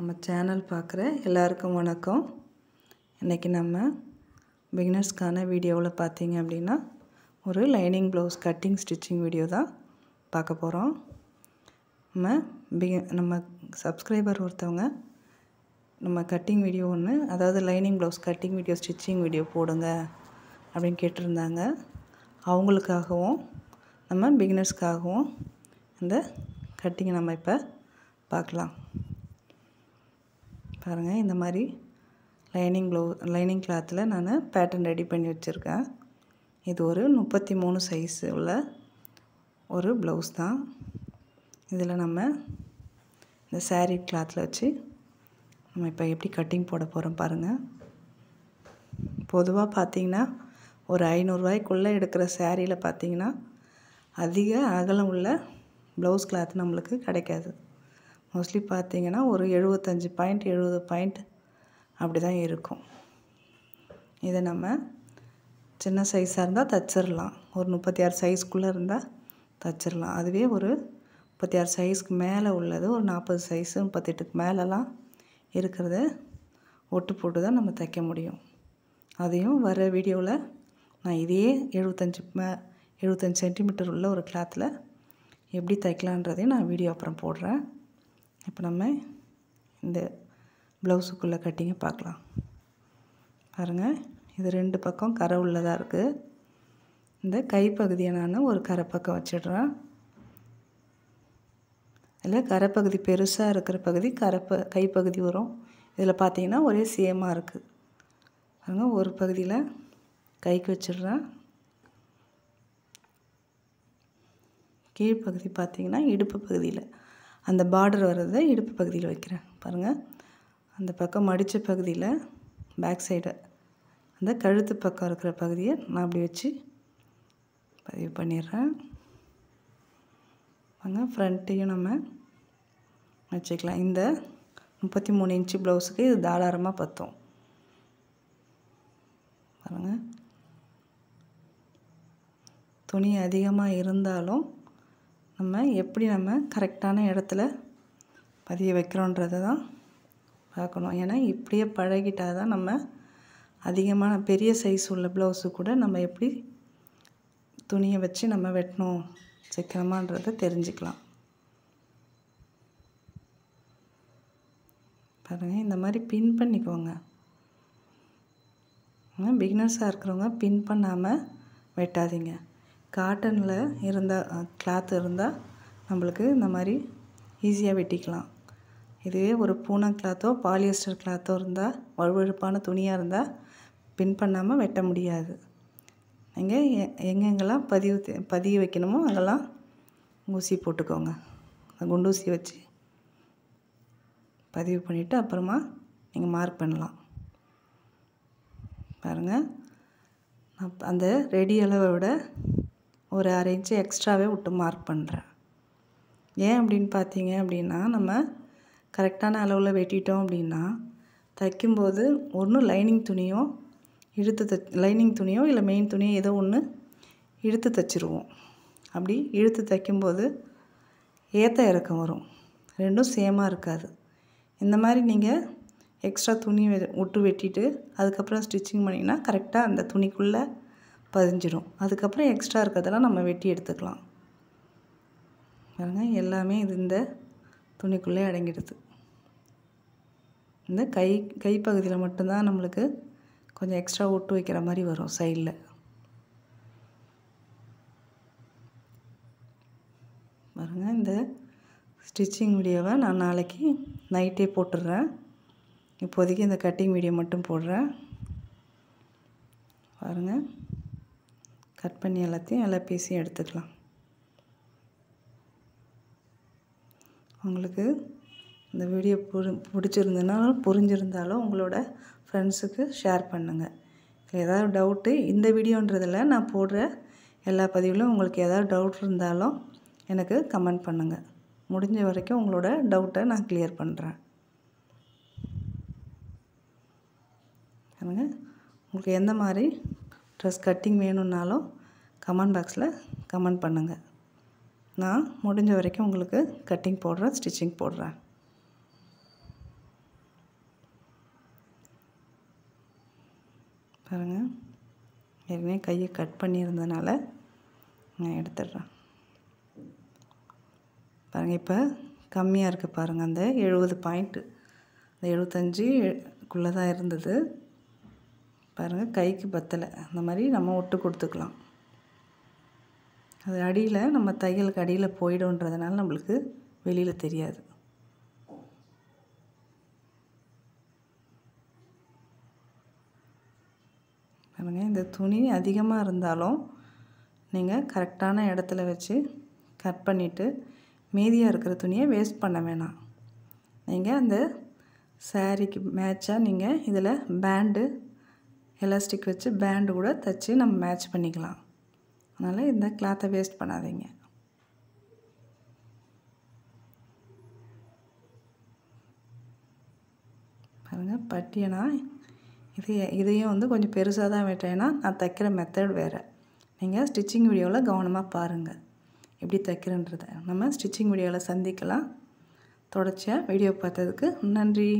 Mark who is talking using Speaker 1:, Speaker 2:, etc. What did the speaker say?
Speaker 1: நம்ம சேனல் பார்க்குற எல்லாருக்கும் வணக்கம். இன்றைக்கி நம்ம பிகினர்ஸ்க்கான வீடியோவில் பார்த்தீங்க அப்படின்னா ஒரு lining blouse cutting stitching video தான் பார்க்க போகிறோம். நம்ம சப்ஸ்கிரைபர் ஒருத்தவங்க நம்ம கட்டிங் வீடியோ ஒன்று, அதாவது lining blouse cutting video stitching video போடுங்க அப்படின்னு கேட்டிருந்தாங்க. அவங்களுக்காகவும் நம்ம பிகினர்ஸ்க்காகவும் இந்த கட்டிங்கை நம்ம இப்போ பார்க்கலாம். பாருங்கள், இந்த மாதிரி லைனிங் கிளாத்தில் நான் பேட்டர்ன் ரெடி பண்ணி வச்சுருக்கேன். இது ஒரு 33 சைஸு உள்ள ஒரு ப்ளவுஸ் தான். இதில் நம்ம இந்த சாரீ கிளாத்தில் வச்சு நம்ம இப்போ எப்படி கட்டிங் போட போகிறோம் பாருங்கள். பொதுவாக பார்த்திங்கன்னா ஒரு 500 ரூபாய்க்குள்ளே எடுக்கிற சாரியில் பார்த்திங்கன்னா அதிக அகலம் உள்ள ப்ளவுஸ் கிளாத் நம்மளுக்கு கிடைக்காது. மோஸ்ட்லி பார்த்திங்கன்னா ஒரு 75 பாயிண்ட் 70 பாயிண்ட் அப்படி தான் இருக்கும். இதை நம்ம சின்ன சைஸாக இருந்தால் தச்சிடலாம். ஒரு 36 சைஸ்க்குள்ளே இருந்தால் தச்சிடலாம். அதுவே ஒரு 36 சைஸ்க்கு மேலே உள்ளது, ஒரு 40 சைஸு 38க்கு மேலெலாம் இருக்கிறத ஒட்டு போட்டு தான் நம்ம தைக்க முடியும். அதையும் வர வீடியோவில் நான் இதையே 75 சென்டிமீட்டர் உள்ள ஒரு கிளாத்தில் எப்படி தைக்கலான்றதையும் நான் வீடியோ அப்புறம் போடுறேன். இப்போ நம்ம இந்த ப்ளவுஸுக்குள்ளே கட்டிங்கை பார்க்கலாம். பாருங்கள், இது 2 பக்கம் கரை உள்ளதாக இருக்குது. இந்த கைப்பகுதியை நான் ஒரு கரை பக்கம் வச்சிடுறேன். இதில் கரைப்பகுதி பெருசாக இருக்கிற பகுதி கைப்பகுதி வரும். இதில் பார்த்திங்கன்னா ஒரே சேமாக இருக்குது. பாருங்கள், ஒரு பகுதியில் கைக்கு வச்சிடுறேன். கீழ்ப்பகுதி பார்த்திங்கன்னா இடுப்பு பகுதியில், அந்த பார்டர் வர்றதை இடுப்பு பகுதியில் வைக்கிறேன். பாருங்கள், அந்த பக்கம் மடித்த பகுதியில் பேக் சைடு அந்த கழுத்து பக்கம் இருக்கிற பகுதியை நான் அப்படி வச்சு பதிவு பண்ணிடுறேன். பாருங்கள், ஃப்ரண்ட்டையும் நம்ம வச்சுக்கலாம். இந்த 33 இன்ச்சு ப்ளவுஸுக்கு இது தாராளமாக பற்றும். பாருங்கள், துணி அதிகமாக இருந்தாலும் நம்ம கரெக்டான இடத்துல பதிய வைக்கிறோன்றதை தான் பார்க்கணும். ஏன்னா இப்படியே பழகிட்டால் தான் நம்ம அதிகமான பெரிய சைஸ் உள்ள ப்ளவுஸு கூட நம்ம எப்படி துணியை வச்சு நம்ம வெட்டணும் சீக்கிரமான்றதை தெரிஞ்சுக்கலாம். பாருங்கள், இந்த மாதிரி பின் பண்ணிக்கோங்க. பிகினர்ஸாக இருக்கிறவங்க பின் பண்ணாமல் வெட்டாதீங்க. காட்டனில் கிளாத் இருந்தால் நம்மளுக்கு இந்த மாதிரி ஈஸியாக வெட்டிக்கலாம். இதுவே ஒரு பூனம் கிளாத்தோ பாலியஸ்டர் கிளாத்தோ இருந்தால், வழுவழுப்பான துணியாக இருந்தால் பின் பண்ணாமல் வெட்ட முடியாது. நீங்கள் எங்கெங்கெல்லாம் பதிய வைக்கணுமோ அங்கெல்லாம் ஊசி போட்டுக்கோங்க. குண்டூசி வச்சு பதிவு பண்ணிவிட்டு அப்புறமா நீங்கள் மார்க் பண்ணலாம். பாருங்கள், அந்த ரெடி அளவை விட ஒரு 1/2 இன்ச்சு எக்ஸ்ட்ராவே விட்டு மார்க் பண்ணுறேன். ஏன் அப்படின்னு பார்த்தீங்க அப்படின்னா, நம்ம கரெக்டான அளவில் வெட்டிட்டோம் அப்படின்னா தைக்கும்போது ஒன்று லைனிங் துணியோ இல்லை மெயின் துணியோ ஏதோ ஒன்று இழுத்து தைச்சிருவோம். அப்படி இழுத்து தைக்கும்போது ஏற்ற இறக்கம் வரும், ரெண்டும் சேமாக இருக்காது. இந்த மாதிரி நீங்கள் எக்ஸ்ட்ரா துணி விட்டு வெட்டிட்டு அதுக்கப்புறம் ஸ்டிச்சிங் பண்ணிங்கன்னா கரெக்டாக அந்த துணிக்குள்ளே பதிஞ்சிடும். அதுக்கப்புறம் எக்ஸ்ட்ரா இருக்கிறதெல்லாம் நம்ம வெட்டி எடுத்துக்கலாம். பாருங்கள், எல்லாமே இது இந்த துணிக்குள்ளே அடங்கிடுது. இந்த கைப்பகுதியில் மட்டும்தான் நம்மளுக்கு கொஞ்சம் எக்ஸ்ட்ரா ஒட்டு வைக்கிற மாதிரி வரும் சைடில். பாருங்கள், இந்த ஸ்டிச்சிங் வீடியோவை நான் நாளைக்கு நைட்டே போட்டுடுறேன். இப்போதைக்கு இந்த கட்டிங் வீடியோ மட்டும் போடுறேன். பாருங்கள், கட் பண்ணி எல்லா பீஸையும் எடுத்துக்கலாம். உங்களுக்கு இந்த வீடியோ புரிஞ்சிருந்தாலும் உங்களோட ஃப்ரெண்ட்ஸுக்கு ஷேர் பண்ணுங்கள். ஏதாவது டவுட்டு இந்த வீடியோன்றதில் நான் போடுற எல்லா பதிவிலும் உங்களுக்கு ஏதாவது டவுட் இருந்தாலும் எனக்கு கமெண்ட் பண்ணுங்கள். முடிஞ்ச வரைக்கும் உங்களோட டவுட்டை நான் கிளியர் பண்ணுறேன். உங்களுக்கு எந்த மாதிரி ட்ரெஸ் கட்டிங் வேணும்னாலும் கமெண்ட் பாக்ஸில் கமெண்ட் பண்ணுங்கள். நான் முடிஞ்ச வரைக்கும் உங்களுக்கு கட்டிங் போடுறேன், ஸ்டிச்சிங் போடுறேன். பாருங்கள், ஏற்கனவே கையை கட் பண்ணியிருந்தனால நான் எடுத்துடுறேன். பாருங்கள், இப்போ கம்மியாக இருக்குது பாருங்கள். அந்த 70 பாயிண்ட்டு, அந்த 75க்குள்ளே தான் இருந்தது. பாருங்கள், கைக்கு பத்தலை. அந்த மாதிரி நம்ம ஒட்டு கொடுத்துக்கலாம். அது அடியில் நம்ம தையலுக்கு அடியில் போய்டுன்றதுனால நம்மளுக்கு வெளியில் தெரியாது. பாருங்கள், இந்த துணி அதிகமாக இருந்தாலும் நீங்கள் கரெக்டான இடத்துல வச்சு கட் பண்ணிவிட்டு மீதியாக இருக்கிற துணியை வேஸ்ட் பண்ண வேணாம். நீங்கள் அந்த சாரீக்கு மேட்சாக நீங்கள் இதில் பேண்டு, எலாஸ்டிக் வச்சு பேண்டு கூட தைச்சி நம்ம மேட்ச் பண்ணிக்கலாம். அதனால் இந்த கிளாத்தை வேஸ்ட் பண்ணாதீங்க. பாருங்கள், பட்டியனா இதையும் வந்து கொஞ்சம் பெருசாக தான் வெட்டேன்னா நான் தைக்கிற மெத்தட் வேறு. நீங்கள் ஸ்டிச்சிங் வீடியோவில் கவனமாக பாருங்கள் எப்படி தைக்கிறன்றதை. நம்ம ஸ்டிச்சிங் வீடியோவில் சந்திக்கலாம். தொடர்ச்சியாக வீடியோ பார்த்ததுக்கு நன்றி.